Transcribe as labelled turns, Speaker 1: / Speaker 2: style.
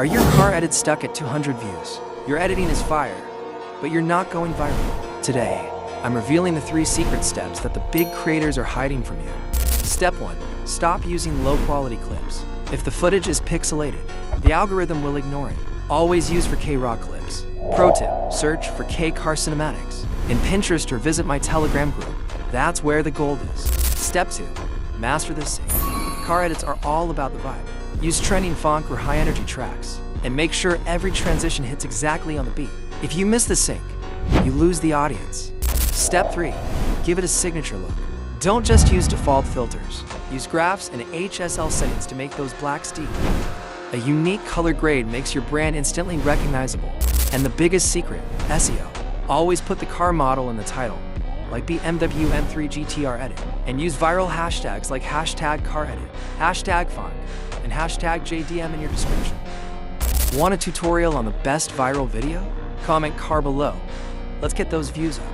Speaker 1: Are your car edits stuck at 200 views? Your editing is fire, but you're not going viral. Today, I'm revealing the 3 secret steps that the big creators are hiding from you. Step 1. Stop using low-quality clips. If the footage is pixelated, the algorithm will ignore it. Always use 4K raw clips. Pro tip, search for K-Car Cinematics in Pinterest or visit my Telegram group. That's where the gold is. Step 2. Master the sync. Car edits are all about the vibe. Use trending Phonk or high-energy tracks, and make sure every transition hits exactly on the beat. If you miss the sync, you lose the audience. Step 3. Give it a signature look. Don't just use default filters. Use graphs and HSL settings to make those blacks deep. A unique color grade makes your brand instantly recognizable. And the biggest secret, SEO. Always put the car model in the title, like BMW M3 GTR Edit, and use viral hashtags like #CarEdit, #Phonk, and #JDM in your description. Want a tutorial on the best viral video? Comment car below. Let's get those views up.